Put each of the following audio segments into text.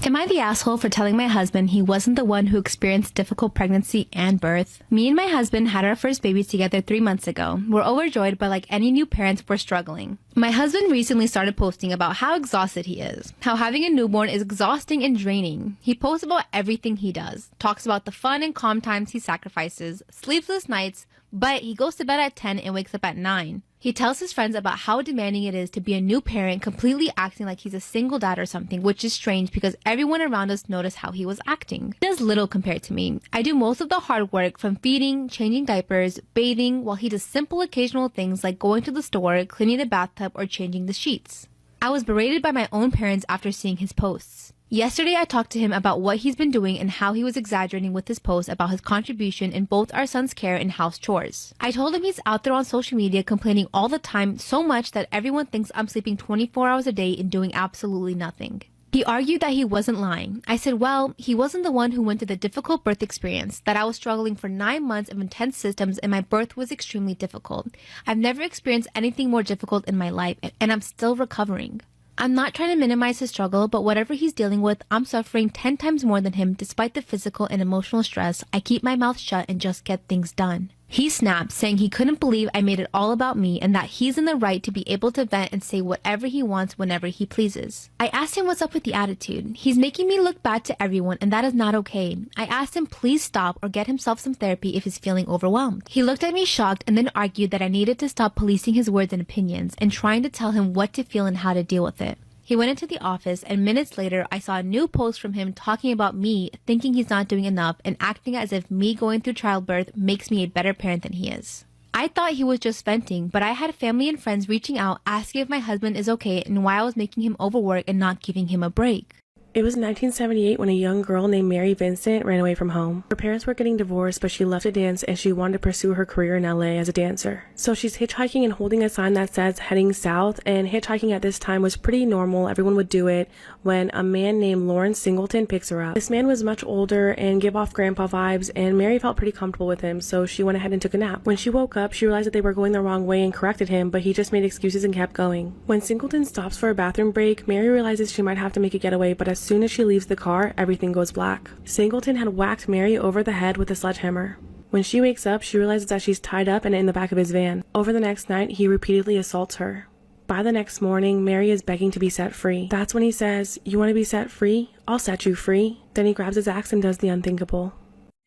Am I the asshole for telling my husband he wasn't the one who experienced difficult pregnancy and birth? Me and my husband had our first baby together 3 months ago. We're overjoyed, but like any new parents, we're struggling. My husband recently started posting about how exhausted he is, how having a newborn is exhausting and draining. He posts about everything he does, talks about the fun and calm times he sacrifices, sleepless nights, but he goes to bed at 10 and wakes up at 9. He tells his friends about how demanding it is to be a new parent, completely acting like he's a single dad or something, which is strange because everyone around us noticed how he was acting. He does little compared to me. I do most of the hard work, from feeding, changing diapers, bathing, while he does simple occasional things like going to the store, cleaning the bathtub, or changing the sheets. I was berated by my own parents after seeing his posts. Yesterday, I talked to him about what he's been doing and how he was exaggerating with his posts about his contribution in both our son's care and house chores. I told him he's out there on social media complaining all the time, so much that everyone thinks I'm sleeping 24 hours a day and doing absolutely nothing. He argued that he wasn't lying. I said, well, he wasn't the one who went through the difficult birth experience, that I was struggling for 9 months of intense symptoms and my birth was extremely difficult. I've never experienced anything more difficult in my life, and I'm still recovering. I'm not trying to minimize his struggle, but whatever he's dealing with, I'm suffering 10 times more than him. Despite the physical and emotional stress, I keep my mouth shut and just get things done. He snapped, saying he couldn't believe I made it all about me and that he's in the right to be able to vent and say whatever he wants whenever he pleases. I asked him what's up with the attitude. He's making me look bad to everyone, and that is not okay. I asked him please stop or get himself some therapy if he's feeling overwhelmed. He looked at me shocked and then argued that I needed to stop policing his words and opinions and trying to tell him what to feel and how to deal with it. He went into the office, and minutes later, I saw a new post from him talking about me, thinking he's not doing enough, and acting as if me going through childbirth makes me a better parent than he is. I thought he was just venting, but I had family and friends reaching out, asking if my husband is okay and why I was making him overwork and not giving him a break. It was 1978 when a young girl named Mary Vincent ran away from home. Her parents were getting divorced, but she loved to dance and she wanted to pursue her career in LA as a dancer. So she's hitchhiking and holding a sign that says heading south, and hitchhiking at this time was pretty normal. Everyone would do it when a man named Lawrence Singleton picks her up. This man was much older and gave off grandpa vibes, and Mary felt pretty comfortable with him, so she went ahead and took a nap. When she woke up, she realized that they were going the wrong way and corrected him, but he just made excuses and kept going. When Singleton stops for a bathroom break, Mary realizes she might have to make a getaway, but as soon as she leaves the car, everything goes black. Singleton had whacked Mary over the head with a sledgehammer. When she wakes up, she realizes that she's tied up and in the back of his van. Over the next night, he repeatedly assaults her. By the next morning, Mary is begging to be set free. That's when he says, "You want to be set free? I'll set you free." Then he grabs his axe and does the unthinkable.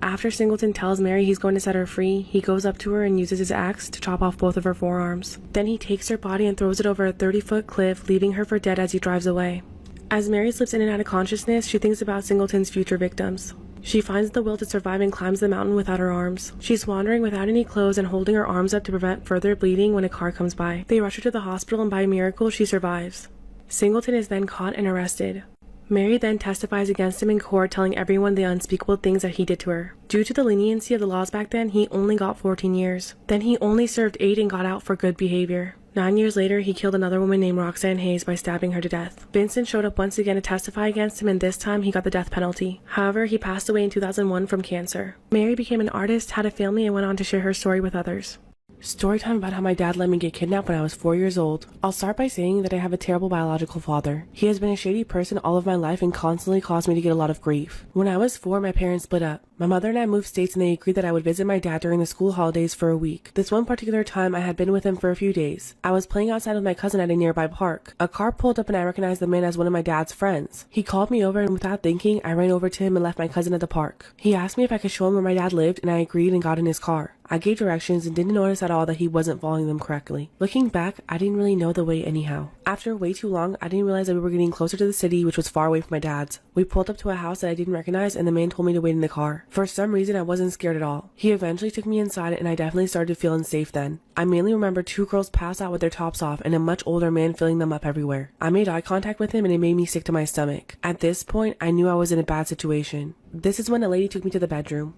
After Singleton tells Mary he's going to set her free, he goes up to her and uses his axe to chop off both of her forearms. Then he takes her body and throws it over a 30-foot cliff, leaving her for dead as he drives away. As Mary slips in and out of consciousness, she thinks about Singleton's future victims. She finds the will to survive and climbs the mountain without her arms. She's wandering without any clothes and holding her arms up to prevent further bleeding when a car comes by. They rush her to the hospital and by a miracle, she survives. Singleton is then caught and arrested. Mary then testifies against him in court, telling everyone the unspeakable things that he did to her. Due to the leniency of the laws back then, he only got 14 years. Then he only served 8 and got out for good behavior. 9 years later, he killed another woman named Roxanne Hayes by stabbing her to death. Vincent showed up once again to testify against him, and this time he got the death penalty. However, he passed away in 2001 from cancer. Mary became an artist, had a family, and went on to share her story with others. Storytime about how my dad let me get kidnapped when I was 4 years old. I'll start by saying that I have a terrible biological father. He has been a shady person all of my life and constantly caused me to get a lot of grief. When I was 4, my parents split up. My mother and I moved states, and they agreed that I would visit my dad during the school holidays for a week. This one particular time, I had been with him for a few days. I was playing outside with my cousin at a nearby park. A car pulled up and I recognized the man as one of my dad's friends. He called me over, and without thinking, I ran over to him and left my cousin at the park. He asked me if I could show him where my dad lived, and I agreed and got in his car. I gave directions and didn't notice at all that he wasn't following them correctly. Looking back, I didn't really know the way anyhow. After way too long, I didn't realize that we were getting closer to the city, which was far away from my dad's. We pulled up to a house that I didn't recognize, and the man told me to wait in the car. For some reason, I wasn't scared at all. He eventually took me inside, and I definitely started to feel unsafe then. I mainly remember 2 girls passed out with their tops off and a much older man filling them up everywhere. I made eye contact with him, and it made me sick to my stomach. At this point, I knew I was in a bad situation. This is when a lady took me to the bedroom.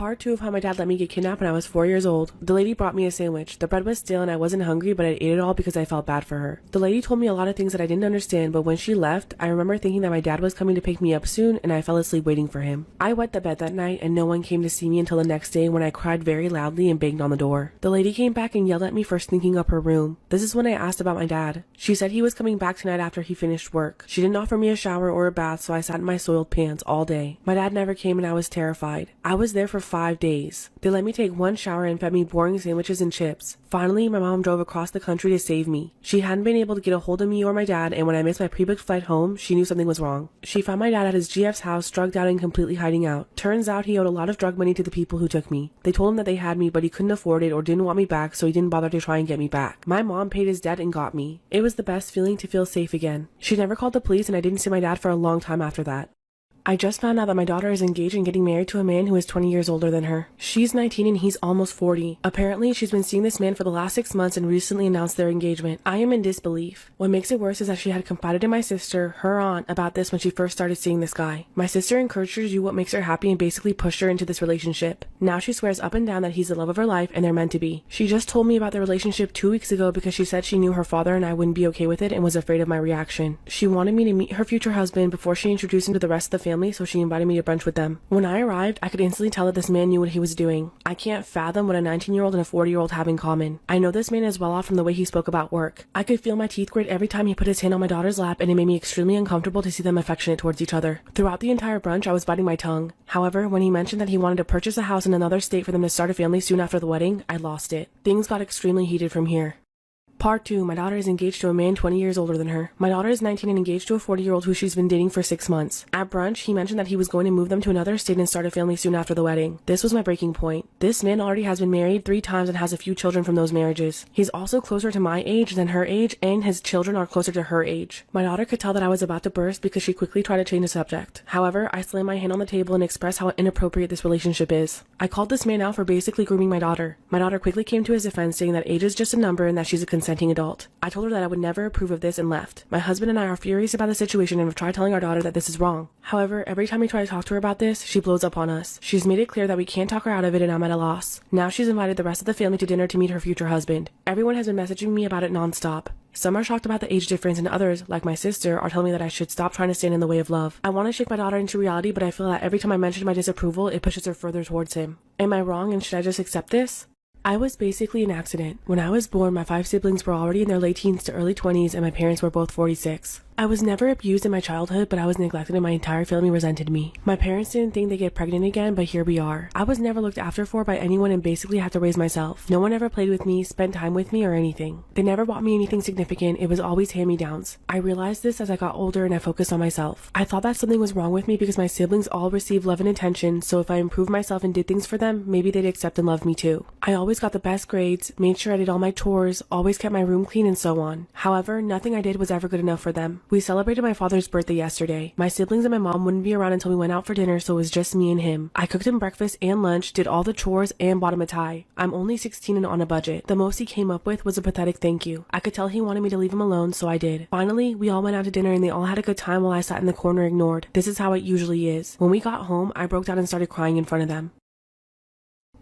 Part 2 of how my dad let me get kidnapped when I was 4 years old. The lady brought me a sandwich. The bread was stale and I wasn't hungry, but I ate it all because I felt bad for her. The lady told me a lot of things that I didn't understand, but when she left, I remember thinking that my dad was coming to pick me up soon and I fell asleep waiting for him. I wet the bed that night and no one came to see me until the next day when I cried very loudly and banged on the door. The lady came back and yelled at me for sneaking up her room. This is when I asked about my dad. She said he was coming back tonight after he finished work. She didn't offer me a shower or a bath, so I sat in my soiled pants all day. My dad never came and I was terrified. I was there for 5 days. They let me take one shower and fed me boring sandwiches and chips. Finally, my mom drove across the country to save me. She hadn't been able to get a hold of me or my dad, and when I missed my pre-booked flight home, she knew something was wrong. She found my dad at his GF's house, drugged out and completely hiding out. Turns out he owed a lot of drug money to the people who took me. They told him that they had me, but he couldn't afford it or didn't want me back, so he didn't bother to try and get me back. My mom paid his debt and got me. It was the best feeling to feel safe again. She never called the police, and I didn't see my dad for a long time after that. I just found out that my daughter is engaged and getting married to a man who is 20 years older than her. She's 19 and he's almost 40. Apparently, she's been seeing this man for the last 6 months and recently announced their engagement. I am in disbelief. What makes it worse is that she had confided in my sister, her aunt, about this when she first started seeing this guy. My sister encouraged her to do what makes her happy and basically pushed her into this relationship. Now she swears up and down that he's the love of her life and they're meant to be. She just told me about the relationship 2 weeks ago because she said she knew her father and I wouldn't be okay with it and was afraid of my reaction. She wanted me to meet her future husband before she introduced him to the rest of the family, so she invited me to brunch with them. When I arrived, I could instantly tell that this man knew what he was doing. I can't fathom what a 19-year-old and a 40-year-old have in common. I know this man is well off from the way he spoke about work. I could feel my teeth grit every time he put his hand on my daughter's lap, and it made me extremely uncomfortable to see them affectionate towards each other. Throughout the entire brunch, I was biting my tongue. However, when he mentioned that he wanted to purchase a house in another state for them to start a family soon after the wedding, I lost it. Things got extremely heated from here. Part 2. My daughter is engaged to a man 20 years older than her. My daughter is 19 and engaged to a 40-year-old who she's been dating for 6 months. At brunch, he mentioned that he was going to move them to another state and start a family soon after the wedding. This was my breaking point. This man already has been married 3 times and has a few children from those marriages. He's also closer to my age than her age, and his children are closer to her age. My daughter could tell that I was about to burst because she quickly tried to change the subject. However, I slammed my hand on the table and expressed how inappropriate this relationship is. I called this man out for basically grooming my daughter. My daughter quickly came to his defense, saying that age is just a number and that she's a consenting adult. I told her that I would never approve of this and left. My husband and I are furious about the situation and have tried telling our daughter that this is wrong. However, every time we try to talk to her about this, she blows up on us. She's made it clear that we can't talk her out of it and I'm at a loss. Now she's invited the rest of the family to dinner to meet her future husband. Everyone has been messaging me about it nonstop. Some are shocked about the age difference and others, like my sister, are telling me that I should stop trying to stand in the way of love. I want to shake my daughter into reality, but I feel that every time I mention my disapproval, it pushes her further towards him. Am I wrong and should I just accept this? I was basically an accident. When I was born, my 5 siblings were already in their late teens to early 20s and my parents were both 46. I was never abused in my childhood, but I was neglected and my entire family resented me. My parents didn't think they'd get pregnant again, but here we are. I was never looked after for by anyone and basically had to raise myself. No one ever played with me, spent time with me, or anything. They never bought me anything significant, it was always hand-me-downs. I realized this as I got older and I focused on myself. I thought that something was wrong with me because my siblings all received love and attention, so if I improved myself and did things for them, maybe they'd accept and love me too. I always got the best grades, made sure I did all my chores, always kept my room clean, and so on. However, nothing I did was ever good enough for them. We celebrated my father's birthday yesterday. My siblings and my mom wouldn't be around until we went out for dinner, so it was just me and him. I cooked him breakfast and lunch, did all the chores, and bought him a tie. I'm only 16 and on a budget. The most he came up with was a pathetic thank you. I could tell he wanted me to leave him alone, so I did. Finally, we all went out to dinner and they all had a good time while I sat in the corner ignored. This is how it usually is. When we got home, I broke down and started crying in front of them.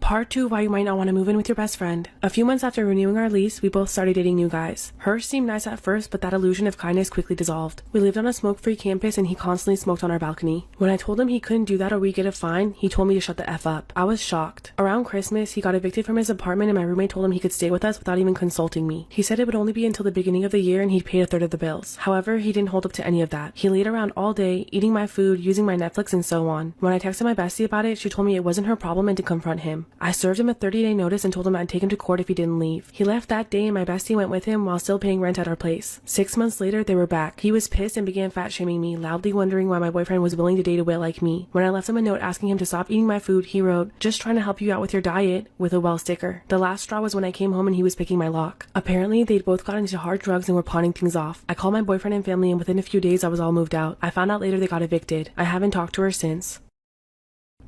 Part 2 of why you might not want to move in with your best friend. A few months after renewing our lease, we both started dating new guys. Hers seemed nice at first, but that illusion of kindness quickly dissolved. We lived on a smoke-free campus and he constantly smoked on our balcony. When I told him he couldn't do that or we'd get a fine, he told me to shut the F up. I was shocked. Around Christmas, he got evicted from his apartment and my roommate told him he could stay with us without even consulting me. He said it would only be until the beginning of the year and he'd pay a third of the bills. However, he didn't hold up to any of that. He laid around all day, eating my food, using my Netflix, and so on. When I texted my bestie about it, she told me it wasn't her problem and to confront him. I served him a 30-day notice and told him I'd take him to court if he didn't leave. He left that day and my bestie went with him while still paying rent at our place. 6 months later, they were back. He was pissed and began fat-shaming me, loudly wondering why my boyfriend was willing to date a whale like me. When I left him a note asking him to stop eating my food, he wrote, "Just trying to help you out with your diet," with a well sticker. The last straw was when I came home and he was picking my lock. Apparently, they'd both got into hard drugs and were pawning things off. I called my boyfriend and family and within a few days I was all moved out. I found out later they got evicted. I haven't talked to her since.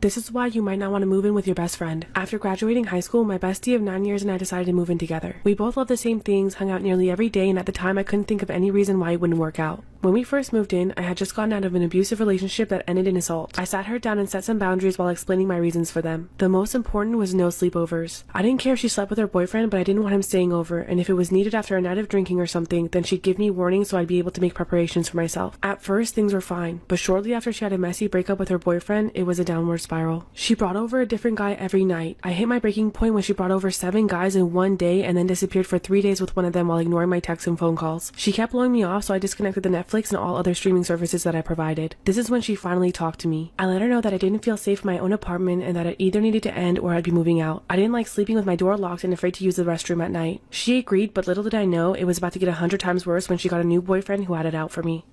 This is why you might not want to move in with your best friend. After graduating high school, my bestie of 9 years and I decided to move in together. We both loved the same things, hung out nearly every day, and at the time I couldn't think of any reason why it wouldn't work out. When we first moved in, I had just gotten out of an abusive relationship that ended in assault. I sat her down and set some boundaries while explaining my reasons for them. The most important was no sleepovers. I didn't care if she slept with her boyfriend, but I didn't want him staying over, and if it was needed after a night of drinking or something, then she'd give me warning so I'd be able to make preparations for myself. At first, things were fine, but shortly after she had a messy breakup with her boyfriend, it was a downward spiral. She brought over a different guy every night. I hit my breaking point when she brought over 7 guys in one day and then disappeared for 3 days with one of them while ignoring my texts and phone calls. She kept blowing me off, so I disconnected the Netflix and all other streaming services that I provided. This is when she finally talked to me. I let her know that I didn't feel safe in my own apartment and that it either needed to end or I'd be moving out. I didn't like sleeping with my door locked and afraid to use the restroom at night. She agreed, but little did I know it was about to get 100 times worse when she got a new boyfriend who had it out for me.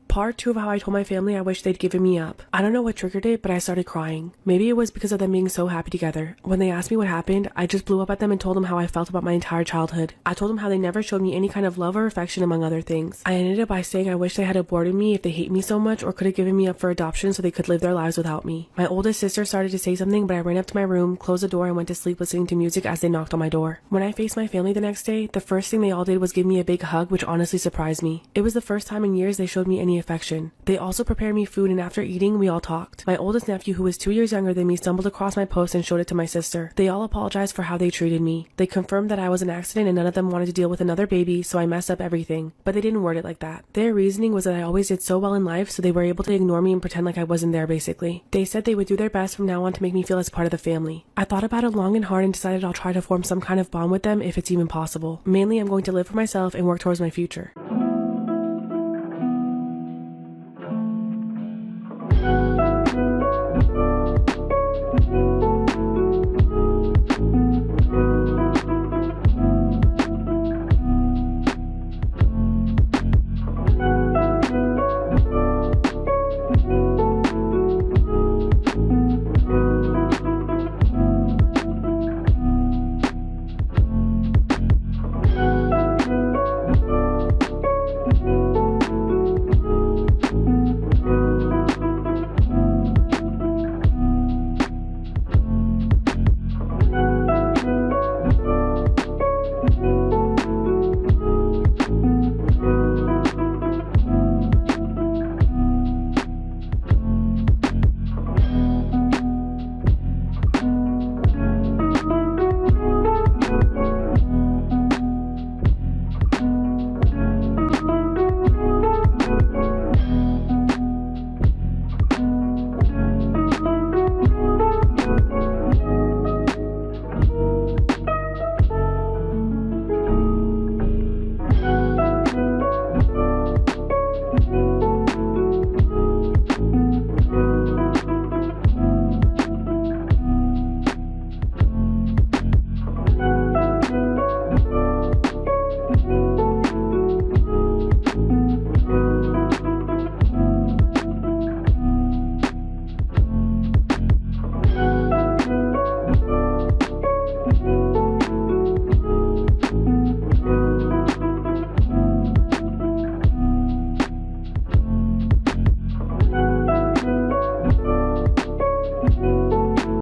Part 2 of how I told my family I wish they'd given me up. I don't know what triggered it, but I started crying. Maybe it was because of them being so happy together. When they asked me what happened, I just blew up at them and told them how I felt about my entire childhood. I told them how they never showed me any kind of love or affection, among other things. I ended up by saying I wish they had aborted me if they hate me so much, or could have given me up for adoption so they could live their lives without me. My oldest sister started to say something, but I ran up to my room, closed the door, and went to sleep listening to music as they knocked on my door. When I faced my family the next day, the first thing they all did was give me a big hug, which honestly surprised me. It was the first time in years they showed me any affection. They also prepared me food, and after eating, we all talked. My oldest nephew, who was 2 years younger than me, stumbled across my post and showed it to my sister. They all apologized for how they treated me. They confirmed that I was an accident and none of them wanted to deal with another baby, so I messed up everything. But they didn't word it like that. Their reasoning was that I always did so well in life, so they were able to ignore me and pretend like I wasn't there, basically. They said they would do their best from now on to make me feel as part of the family. I thought about it long and hard and decided I'll try to form some kind of bond with them if it's even possible. Mainly, I'm going to live for myself and work towards my future.